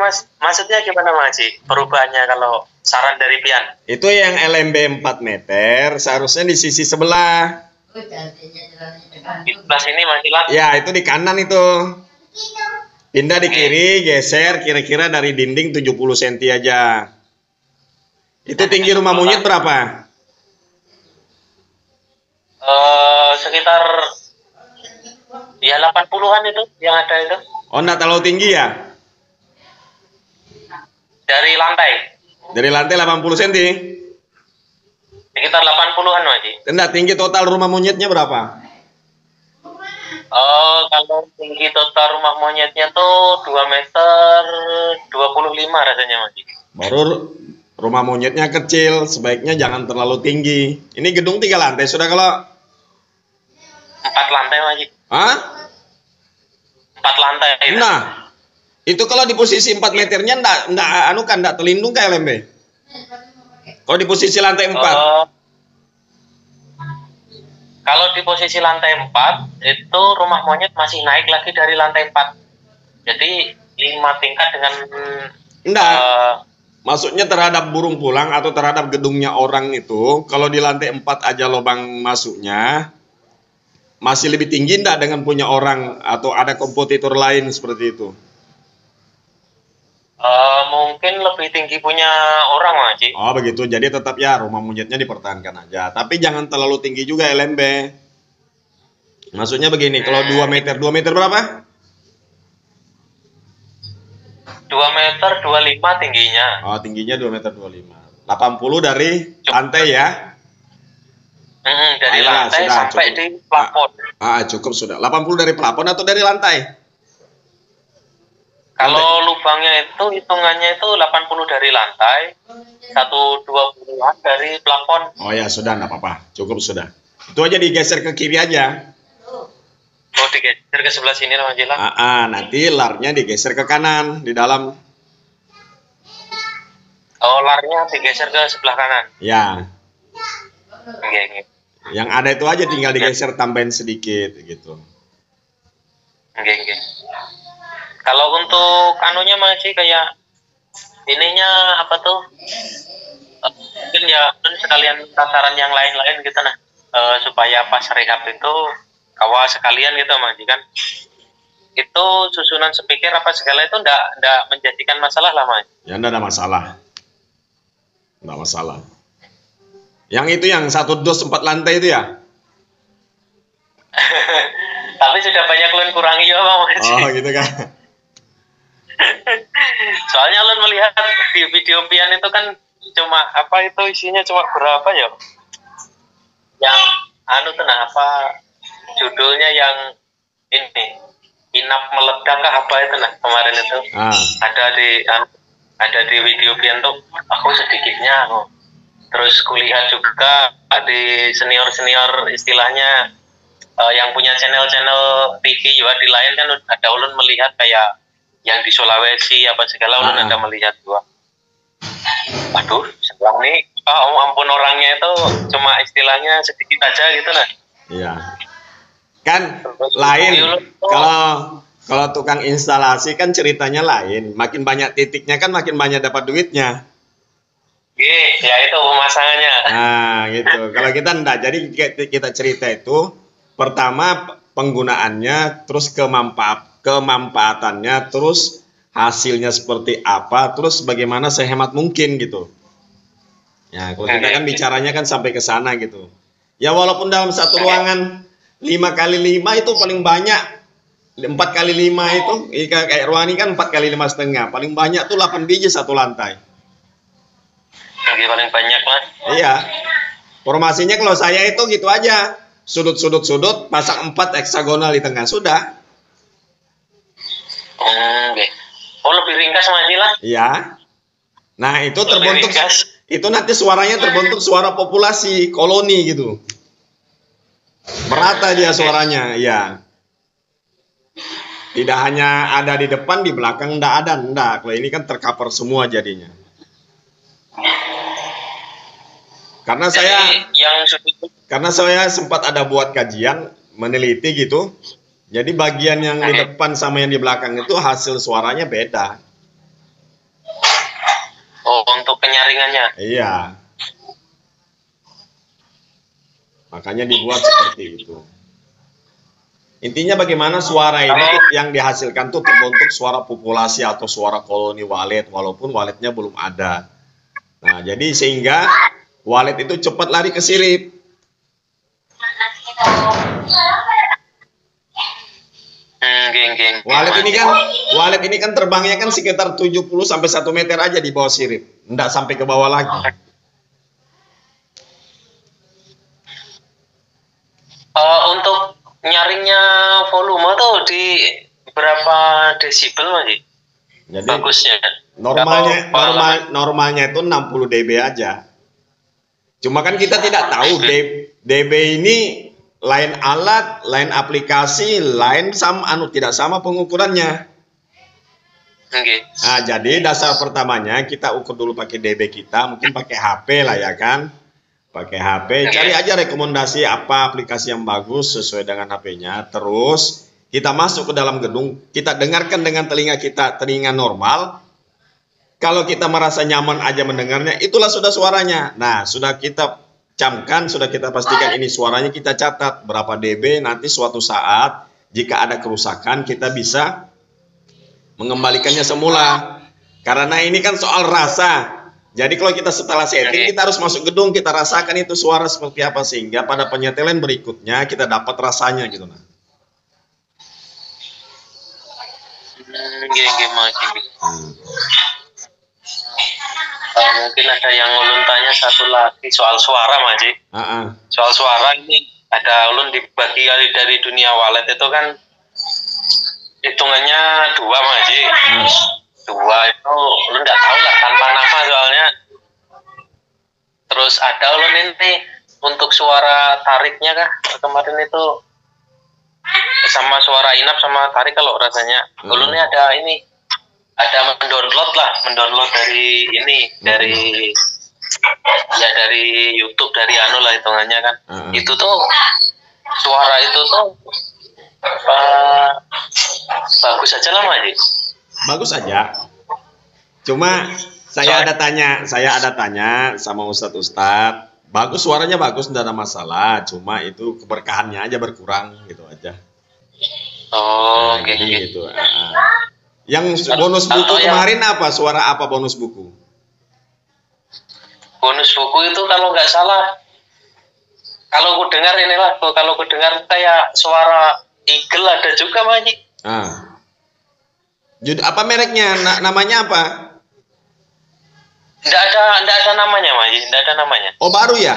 Mas? Maksudnya gimana Mas Haji? Perubahannya kalau saran dari Pian? Itu yang LMB 4 meter seharusnya di sisi sebelah. Di sebelah sini Mas Ilan? Ya, itu di kanan itu. Pindah di kiri, geser kira-kira dari dinding 70 cm aja. Itu tinggi rumah monyet berapa? Sekitar ya 80-an itu yang ada itu. Oh, enggak terlalu tinggi ya? Dari lantai? Dari lantai 80 cm? Sekitar 80-an Mas Haji. Enggak, tinggi total rumah monyetnya berapa? Kalau tinggi total rumah monyetnya tuh 2 meter 25 rasanya Mas Haji. Baru rumah monyetnya kecil, sebaiknya jangan terlalu tinggi. Ini gedung 3 lantai sudah kalau 4 lantai Mas Haji. Hah? 4 lantai. Itu. Nah, itu kalau di posisi 4 meternya enggak terlindung kayak LMB. Kalau di posisi lantai 4. Kalau di posisi lantai 4 itu rumah monyet masih naik lagi dari lantai 4. Jadi 5 tingkat dengan Enggak. Maksudnya terhadap burung pulang atau terhadap gedungnya orang itu, kalau di lantai 4 aja lubang masuknya masih lebih tinggi enggak dengan punya orang atau ada kompetitor lain seperti itu? Mungkin lebih tinggi punya orang Mas Haji. Oh begitu, jadi tetap ya rumah monyetnya dipertahankan aja. Tapi jangan terlalu tinggi juga LMB. Maksudnya begini, kalau 2 meter berapa? 2 meter 25 tingginya. Oh tingginya 2 meter 25. 80 dari lantai ya? Dari lantai sudah, sampai cukup. di plafon. Cukup sudah. 80 dari plafon atau dari lantai? Kalau lubangnya itu hitungannya itu 80 dari lantai, 120-an dari plafon. Oh ya sudah, enggak apa-apa. Cukup sudah. Itu aja digeser ke kiri aja. Oh digeser ke sebelah sini lah Mas Jilan. Nanti larnya digeser ke kanan di dalam. Oh larnya digeser ke sebelah kanan. Ya. Oke. Yang ada itu aja tinggal digeser tambahin sedikit gitu. Oke. Kalau untuk anunya masih kayak ininya apa tuh? Mungkin ya sekalian sasaran yang lain-lain gitu nah. Supaya pas rehab itu kawah sekalian gitu Mas kan. Itu susunan speaker apa segala itu enggak menjadikan masalah lah Mas. Ya enggak ada masalah. Enggak masalah. Yang itu yang 1 dos 4 lantai itu ya? Tapi sudah banyak Lun kurangi ya Bang Mas. Oh gitu kan. Soalnya Lun melihat di video Pian itu kan cuma apa itu isinya cuma berapa ya? Yang anu tenang apa judulnya yang ini inap meledak kah apa itu nah kemarin itu ada di video Pian tuh aku sedikitnya aku. Terus kulihat juga di senior istilahnya yang punya channel TV juga di lain kan ada ulun melihat kayak yang di Sulawesi apa segala ulun ada melihat gua. Aduh, sekarang nih ampun orangnya itu cuma istilahnya sedikit aja gitu nah. Iya. Kan lain kalau tukang instalasi kan ceritanya lain. Makin banyak titiknya kan makin banyak dapat duitnya. Ya itu pemasangannya. Nah, gitu. Kalau kita enggak, jadi kita cerita itu pertama penggunaannya, terus kemanfaatannya, terus hasilnya seperti apa, terus bagaimana sehemat mungkin gitu. Ya, kalau kita kan bicaranya kan sampai ke sana gitu. Ya walaupun dalam satu ruangan 5x5 itu paling banyak 4x5 itu kayak Ruani kan 4x5,5, paling banyak tuh 8 biji satu lantai. Yang paling banyak Mas. Iya. Formasinya kalau saya itu gitu aja. Sudut pasang 4 heksagonal di tengah sudah. Oh lebih ringkas Mas Jilan? Iya. Nah itu terbentuk itu nanti suaranya terbentuk suara populasi koloni gitu. Merata dia suaranya, ya. Tidak hanya ada di depan, di belakang enggak. Kalau ini kan tercover semua jadinya. Karena saya sempat ada buat kajian meneliti gitu. Jadi bagian yang di depan sama yang di belakang itu hasil suaranya beda. jaringannya. Iya. Makanya dibuat seperti itu. Intinya bagaimana suara ini yang dihasilkan tuh terbentuk suara populasi atau suara koloni walet walaupun waletnya belum ada. Nah, jadi sehingga walet itu cepat lari ke sirip. Walet ini kan terbangnya kan sekitar 70 sampai 1 meter aja di bawah sirip. Enggak sampai ke bawah lagi. Untuk nyaringnya volume tuh di berapa desibel Mas? Jadi bagusnya. Normalnya itu 60 dB aja. Cuma kan kita tidak tahu dB ini lain alat, lain aplikasi, lain tidak sama pengukurannya. Okay. Nah, jadi dasar pertamanya kita ukur dulu pakai dB kita, mungkin pakai HP lah ya kan. Pakai HP, cari aja rekomendasi apa aplikasi yang bagus sesuai dengan HP-nya. Terus kita masuk ke dalam gedung, kita dengarkan dengan telinga normal. Kalau kita merasa nyaman aja mendengarnya, itulah sudah suaranya. Nah, sudah kita camkan, sudah kita pastikan ini suaranya, kita catat berapa dB. Nanti suatu saat jika ada kerusakan kita bisa mengembalikannya semula. Karena ini kan soal rasa. Jadi kalau kita setelah setting, kita harus masuk gedung, kita rasakan itu suara seperti apa sehingga pada penyetelan berikutnya kita dapat rasanya gitu nah. Mungkin ada yang ulun tanya satu lagi soal suara Maji. Soal suara ini ada ulun dibagi dari dunia walet itu kan hitungannya 2 Maji. 2 itu lu nggak tahu lah tanpa nama soalnya. Terus ada ulun ini untuk suara tariknya kah kemarin itu sama suara inap sama tarik kalau rasanya. Ulunnya ada mendownload dari ini dari YouTube dari lah hitungannya kan. Itu tuh suara itu tuh bagus aja lah Maji. Bagus aja. Cuma saya ada tanya sama Ustadz. Bagus, suaranya bagus, tidak ada masalah. Cuma itu keberkahannya aja berkurang gitu aja. Oh, nah, gitu. Yang bonus buku kemarin apa? Suara apa bonus buku? Bonus buku itu kalau nggak salah, kalau ku dengar inilah, kalau ku dengar kayak suara eagle ada juga Maji. Apa mereknya? Namanya apa? Nggak ada namanya Maji, nggak ada namanya. Oh, baru ya?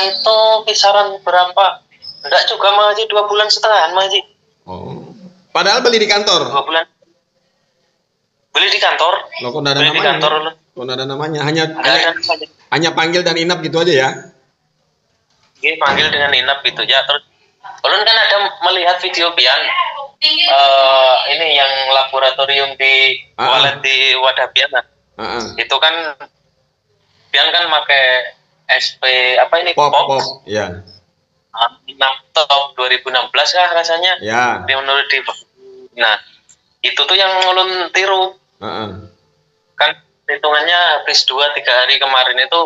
Itu kisaran berapa? Nggak juga Maji, 2,5 bulan Maji. Oh, padahal beli di kantor. 2 bulan. Beli di kantor. Loh, kok nggak ada namanya? Kok nggak ada namanya? Hanya panggil dan inap gitu aja ya? Oke, panggil dengan inap gitu ya. Terus, ulun kan ada melihat video Pian. Ini yang laboratorium di walet di wadah Pian. Itu kan Pian kan pakai SP apa ini pop ya. Inap top 2016 kah rasanya? Ya. Menurut di. Nah, itu tuh yang ulun tiru. Kan hitungannya habis 2-3 hari kemarin itu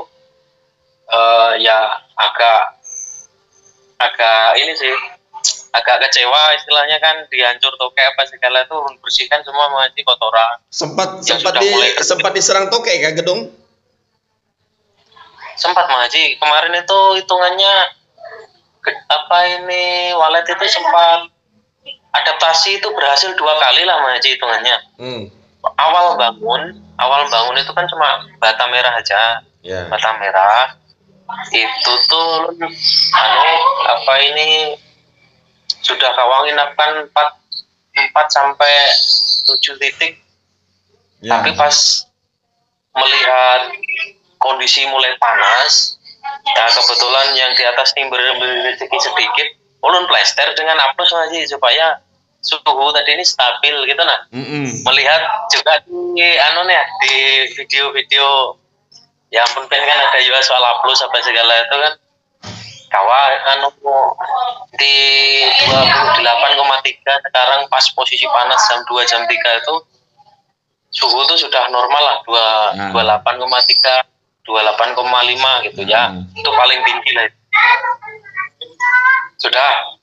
ya agak ini sih, agak kecewa istilahnya kan, dihancur toke apa segala itu bersihkan semua masih kotoran. Sempat diserang toke kan gedung? Sempat Maji, kemarin itu hitungannya walet itu sempat adaptasi itu berhasil 2 kali lah Maji hitungannya. Awal bangun itu kan cuma bata merah aja. Bata merah itu tuh sudah kawangin kan 4 sampai 7 titik. Tapi pas melihat kondisi mulai panas, ya kebetulan yang di atas ini rezeki sedikit, ulun plester dengan aplos aja supaya suhu tadi ini stabil gitu nah. Melihat juga di video-video ya ampun kan ada juga soal aplos apa segala itu kan di 28,3 sekarang pas posisi panas jam 2 jam 3 itu suhu tuh sudah normal lah, 28,3, 28,5 gitu ya. Itu paling tinggi lah. Sudah.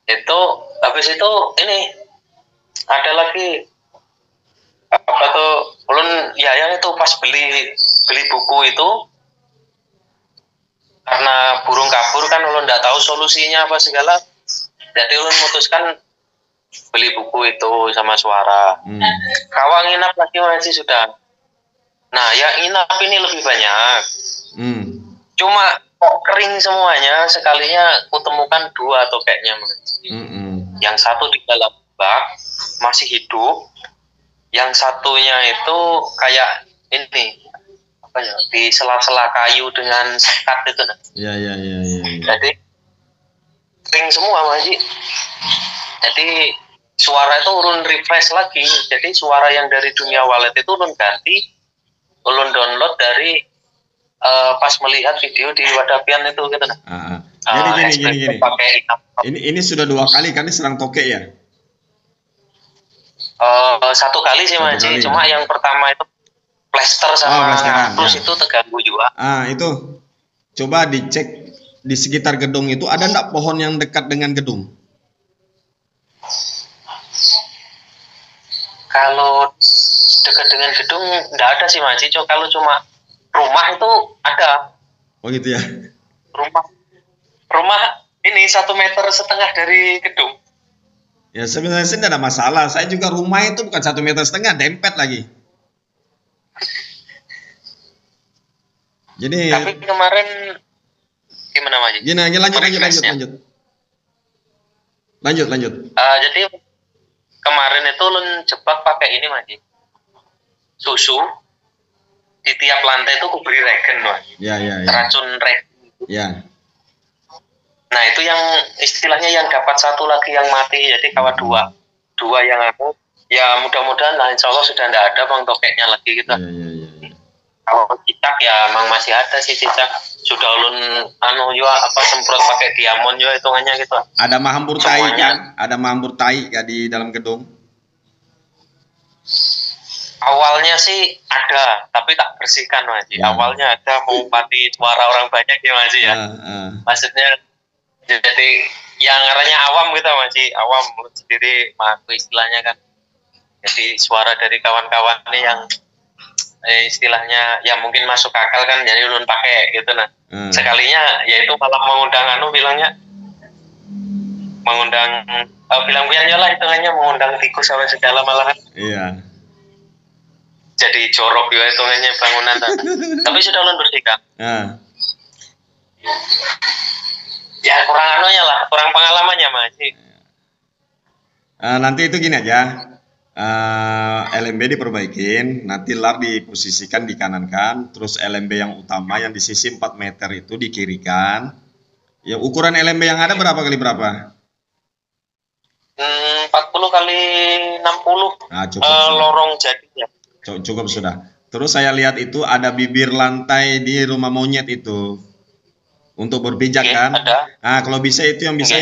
Itu habis itu ini ada lagi apa tuh, ulun ya yang itu pas beli buku itu, karena burung kabur kan ulun nggak tahu solusinya apa segala, jadi ulun memutuskan beli buku itu sama Suara. Kawan nginap lagi masih sudah. Nah yang nginap ini lebih banyak. Cuma kok kering semuanya, sekalinya kutemukan 2 tokeknya. Yang satu di dalam bak masih hidup, yang satunya itu kayak ini apa ya, di sela-sela kayu dengan sekat itu. Iya. Jadi kering semua Mas Haji. Jadi Suara itu ulun refresh lagi. Jadi Suara yang dari dunia wallet itu ulun ganti, ulun download dari pas melihat video di Wadapian itu gitu. Gini. Ini sudah 2 kali kan serang tokek ya? 1 kali sih Mas Haji, cuma yang pertama itu plaster sama terus itu terganggu juga. Itu coba dicek di sekitar gedung itu ada enggak pohon yang dekat dengan gedung? Kalau dekat dengan gedung enggak ada sih Mas Haji, kalau cuma rumah itu ada. Oh gitu ya? Rumah ini 1,5 meter dari gedung. Ya sebenarnya sih tidak ada masalah. Saya juga rumah itu bukan 1,5 meter, dempet lagi. Jadi. Tapi kemarin gimana Mas? Gini, lanjut. Jadi kemarin itu ulun jebak pakai ini Mas. Susu di tiap lantai itu kuberi regen Mas. Ya. Racun regen. Ya. Nah itu yang istilahnya yang dapat 1 lagi yang mati, jadi kawan 2 yang aku ya mudah-mudahan lah insya Allah sudah tidak ada bang tokeknya lagi gitu. Ya. Kalau cicak ya emang masih ada sih cicak, sudah ulun semprot pakai diamond juga hitungannya gitu. Ada mahambur tai kan? Ada mahambur tai kan di dalam gedung? Awalnya sih ada, tapi tak bersihkan Mas. Awalnya ada mengobati suara orang banyak ya Mas ya. Maksudnya jadi yang ngaranya awam gitu Mas, awam sendiri aku istilahnya kan. Jadi suara dari kawan-kawan ini yang istilahnya ya mungkin masuk akal kan, jadi ulun pakai gitu nah. Sekalinya yaitu malah bilang lah hitungannya mengundang tikus sama segala malahan. Iya. Jadi jorok juga hitungannya bangunan. Tapi sudah ulun bersihkan. Ya kurang pengalamannya Mas. Nanti itu gini aja, LMB diperbaikin, nanti LAR diposisikan di kanan kan, terus LMB yang utama yang di sisi 4 meter itu di kiri kan. Ya ukuran LMB yang ada berapa kali berapa? 40 kali 60. Cukup lorong jadinya. Cukup sudah. Terus saya lihat itu ada bibir lantai di rumah monyet itu. Untuk berpijak kan. Ada. Nah, kalau bisa itu yang bisa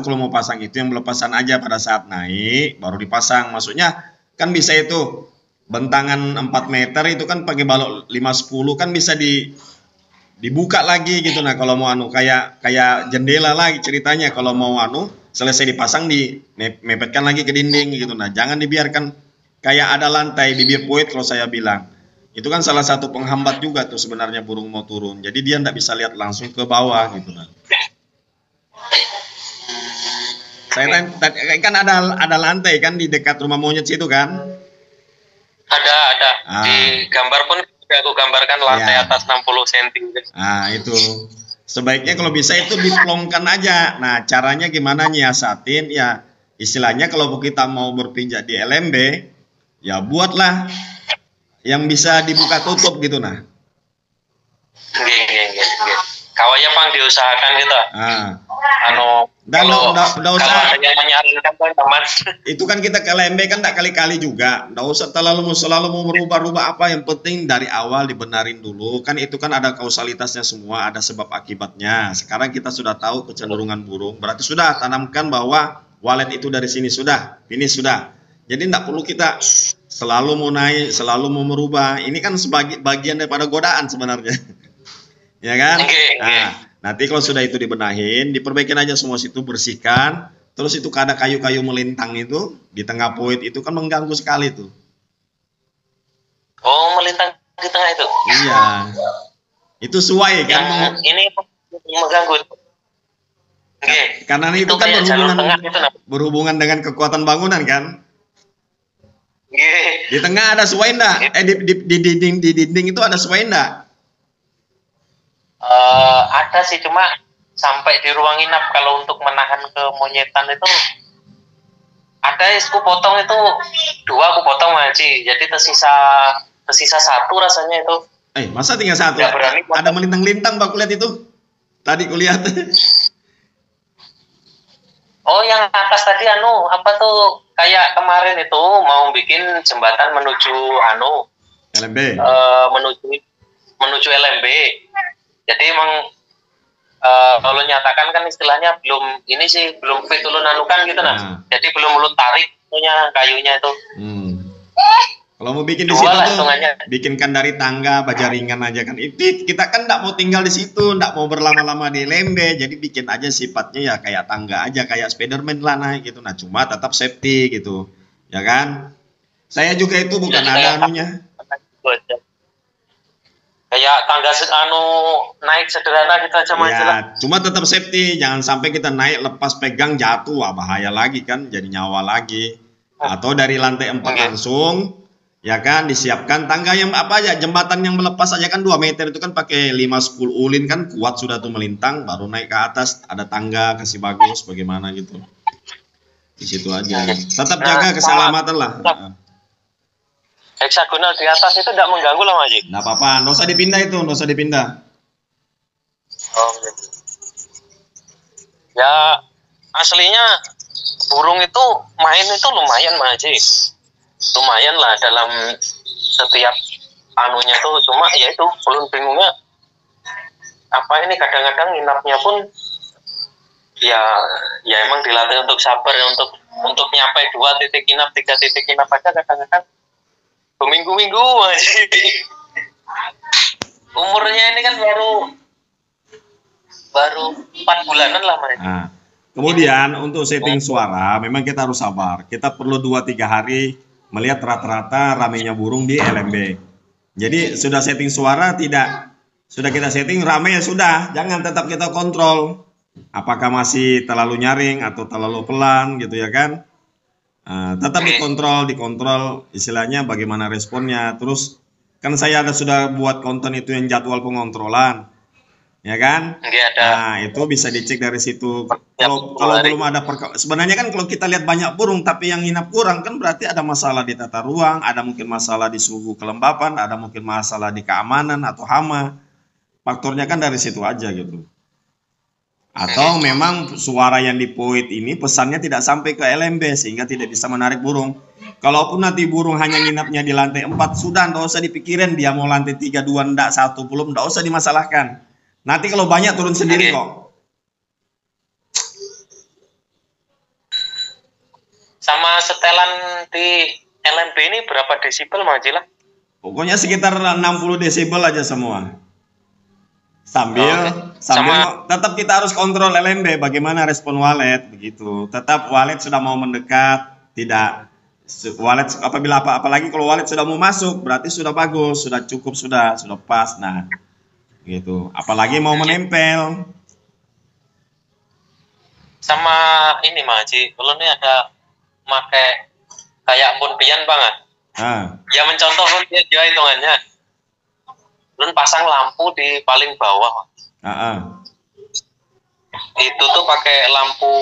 kalau mau pasang itu yang melepasan aja pada saat naik baru dipasang. Maksudnya kan bisa itu bentangan 4 meter itu kan pakai balok 5-10 kan bisa dibuka lagi gitu. Nah, kalau mau kayak jendela lagi ceritanya, kalau mau selesai dipasang mepetkan lagi ke dinding gitu. Nah, jangan dibiarkan kayak ada lantai bibir poet kalau saya bilang. Itu kan salah satu penghambat juga tuh sebenarnya burung mau turun. Jadi dia nggak bisa lihat langsung ke bawah gitu nah. Saya kan ada lantai kan di dekat rumah monyet situ kan? Ada. Di gambar pun aku gambarkan lantai atas 60 cm. Itu. Sebaiknya kalau bisa itu diplongkan aja. Nah, caranya gimana nyiasatin ya? Istilahnya kalau kita mau berpijak di LMB, ya buatlah yang bisa dibuka tutup gitu nah. Kawanya Bang diusahakan gitu. Kalau usah yang menyarankan teman. Itu kan kita ke LMB kan tak kali-kali juga. Nggak usah selalu mau merubah-rubah apa, yang penting dari awal dibenarin dulu. Kan itu kan ada kausalitasnya semua, ada sebab akibatnya. Sekarang kita sudah tahu kecenderungan burung, berarti sudah tanamkan bahwa wallet itu dari sini sudah, ini sudah. Jadi tidak perlu kita selalu mau naik, selalu mau merubah. Ini kan sebagai bagian daripada godaan sebenarnya. Ya kan? Nah, nanti kalau sudah itu dibenahin, diperbaikin aja semua situ, bersihkan. Terus itu ada kayu-kayu melintang itu di tengah poin itu kan mengganggu sekali tuh. Oh, melintang di tengah itu? Iya. Itu suai kan? Ini mengganggu. Karena itu kan berhubungan dengan kekuatan bangunan kan? Di tengah ada suai enggak? Di dinding itu ada suai enggak? Ada sih, cuma sampai di ruang inap kalau untuk menahan kemonyetan itu ada. Aku potong itu 2, aku potong Haji, jadi tersisa 1 rasanya itu. Masa tinggal 1? Ada melintang-lintang Pak, lihat itu tadi kulihat. Oh, yang atas tadi apa tuh, kayak kemarin itu mau bikin jembatan menuju LMB, menuju LMB. Jadi emang kalau nyatakan kan istilahnya belum fit ulun kan gitu nah. Jadi belum ulun tarik punya kayunya itu. Kalau mau bikin di situ tuh bikinkan dari tangga baja ringan aja kan. Kita kan enggak mau tinggal di situ, enggak mau berlama-lama di LMB, jadi bikin aja sifatnya ya kayak tangga aja, kayak Spiderman lah naik gitu. Nah, cuma tetap safety gitu. Ya kan? Saya juga itu bukan ada anunya. Kayak tangga naik sederhana gitu aja ya, cuma tetap safety, jangan sampai kita naik lepas pegang jatuh, bahaya lagi kan, jadi nyawa lagi. Atau dari lantai 4 langsung, ya kan, disiapkan tangga yang jembatan yang melepas aja kan 2 meter itu kan pakai 5-10 ulin kan kuat sudah tuh melintang, baru naik ke atas ada tangga kasih bagus bagaimana gitu. Di situ aja. Tetap jaga keselamatan lah. Heksagonal di atas itu tidak mengganggu lah Maji? Tidak apa-apa, nggak usah dipindah itu, nggak usah dipindah. Oh, gitu. Ya aslinya burung itu main itu lumayan Maji, lumayan lah dalam setiap anunya tuh, cuma ya itu belum bingungnya apa ini kadang-kadang nginapnya pun ya emang dilatih untuk sabar, untuk nyampe 2 titik inap 3 titik inap aja kadang-kadang minggu-minggu aja. Umurnya ini kan baru 4 bulanan lah Mas. Nah, kemudian untuk setting suara memang kita harus sabar. Kita perlu 2-3 hari melihat rata-rata ramainya burung di LMB. Jadi sudah setting suara tidak? Sudah kita setting ramai ya sudah, jangan, tetap kita kontrol. Apakah masih terlalu nyaring atau terlalu pelan gitu ya kan? Tetap dikontrol istilahnya bagaimana responnya. Terus kan saya sudah buat konten itu yang jadwal pengontrolan, ya kan? Nah itu bisa dicek dari situ. Kalau belum ada sebenarnya kan kalau kita lihat banyak burung tapi yang nginap kurang kan berarti ada masalah di tata ruang, ada mungkin masalah di suhu kelembapan, ada mungkin masalah di keamanan atau hama. Faktornya kan dari situ aja gitu. Atau memang suara yang di poin ini pesannya tidak sampai ke LMB sehingga tidak bisa menarik burung. Kalaupun nanti burung hanya nginapnya di lantai 4, sudah nggak usah dipikirin dia mau lantai 3, 2, enggak 1 belum, nggak usah dimasalahkan. Nanti kalau banyak turun sendiri kok. Sama setelan di LMB ini berapa desibel Mas Jila? Pokoknya sekitar 60 desibel aja semua. Sambil tetap kita harus kontrol LMB bagaimana respon walet begitu. Tetap walet sudah mau mendekat, tidak walet apabila apalagi kalau walet sudah mau masuk berarti sudah bagus, sudah cukup, sudah pas. Nah, gitu. Apalagi mau menempel. Sama ini Mas Haji, kalau ini ada pakai kayak punpian banget. Ya mencontoh punpian juga hitungannya. Ulun pasang lampu di paling bawah. Itu tuh pakai lampu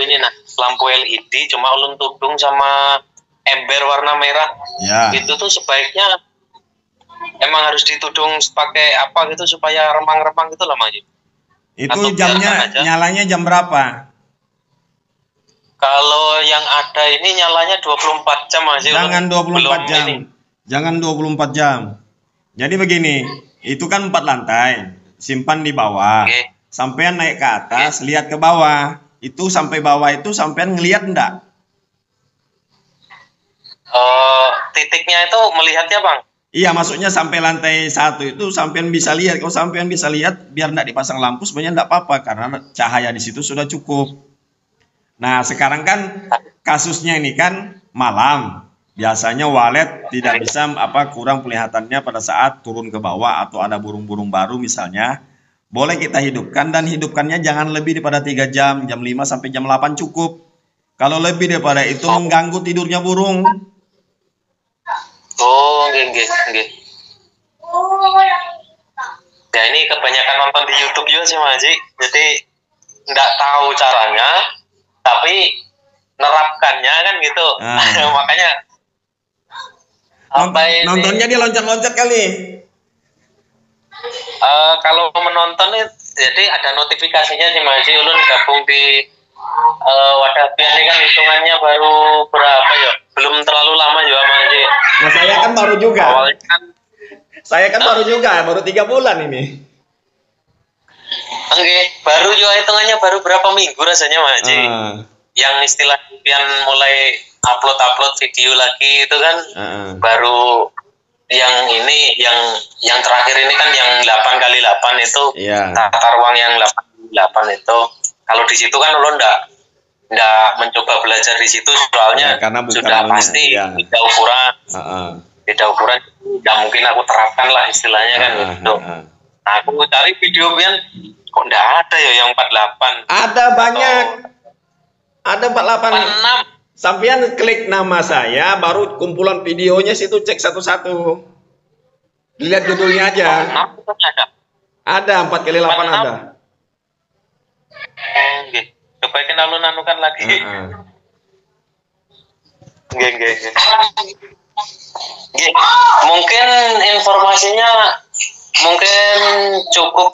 ini lampu LED, cuma ulun tudung sama ember warna merah. Itu tuh sebaiknya emang harus ditudung pakai apa gitu supaya remang-remang gitu lah Mas. Itu jamnya nyalanya jam berapa? Kalau yang ada ini nyalanya 24 jam Mas. Jangan 24 jam. Jangan 24 jam. Jadi begini, itu kan 4 lantai, simpan di bawah, sampean naik ke atas, lihat ke bawah, itu sampai bawah itu sampean ngelihat enggak? titiknya itu melihatnya Bang. Iya, maksudnya sampai lantai 1 itu sampean bisa lihat. Kalau sampean bisa lihat, biar enggak dipasang lampu sebenarnya enggak apa-apa karena cahaya di situ sudah cukup. Nah, sekarang kan kasusnya ini kan malam. Biasanya walet tidak bisa kurang kelihatannya pada saat turun ke bawah atau ada burung-burung baru misalnya. Boleh kita hidupkan dan hidupkannya jangan lebih daripada 3 jam, jam 5 sampai jam 8 cukup. Kalau lebih daripada itu mengganggu tidurnya burung. Oh, nggih. Ya ini kebanyakan nonton di YouTube juga sih Mas Haji. Jadi nggak tahu caranya, tapi nerapkannya kan gitu. Makanya nontonnya dia loncat-loncat kali. Kalau menonton jadi ada notifikasinya sih Mas Haji. Ulun gabung di wadah pian ini kan hitungannya baru berapa ya? Belum terlalu lama juga Mas Haji. Nah, saya kan baru juga. Awalnya kan saya kan baru juga, baru 3 bulan ini. Oke, baru juga hitungannya baru berapa minggu rasanya Mas Haji. Yang istilah pian mulai upload video lagi itu kan baru yang ini yang terakhir ini kan yang 8x8 itu tata ruang yang 8x8 itu. Kalau di situ kan lo ndak mencoba belajar di situ soalnya karena sudah pasti beda ukuran. Beda ukuran nggak mungkin aku terapkan lah istilahnya kan gitu. Nah, aku cari video pian kok ndak ada ya yang 48. Ada banyak. Ada 48. 46. Sampean klik nama saya, baru kumpulan videonya situ cek satu-satu. Lihat judulnya aja. Ada 4x8 ada. Nggih. Coba kita nanukan lagi. Nggih. Mungkin informasinya cukup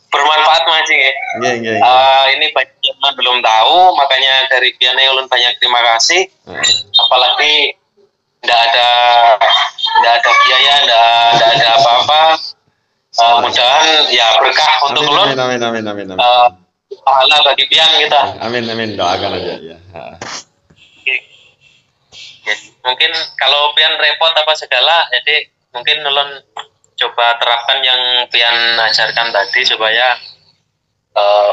bermanfaat Mas Haji ya. Ini banyak yang belum tahu, makanya dari Piane ulun banyak terima kasih. Apalagi tidak ada biaya, tidak ada apa-apa. Mudah-mudahan ya berkah untuk ulun. Amin. Pahala bagi Pian kita. Amin, doakan aja ya. Mungkin kalau Pian repot apa segala, jadi mungkin ulun coba terapkan yang Pian ajarkan tadi supaya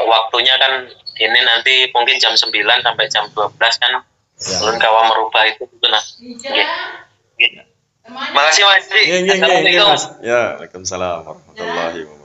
waktunya kan ini nanti mungkin jam 9 sampai jam 12 kan ulun kawa merubah itu nah. Makasih Mas Haji. Assalamualaikum. Ya, waalaikumsalam warahmatullahi wabarakatuh.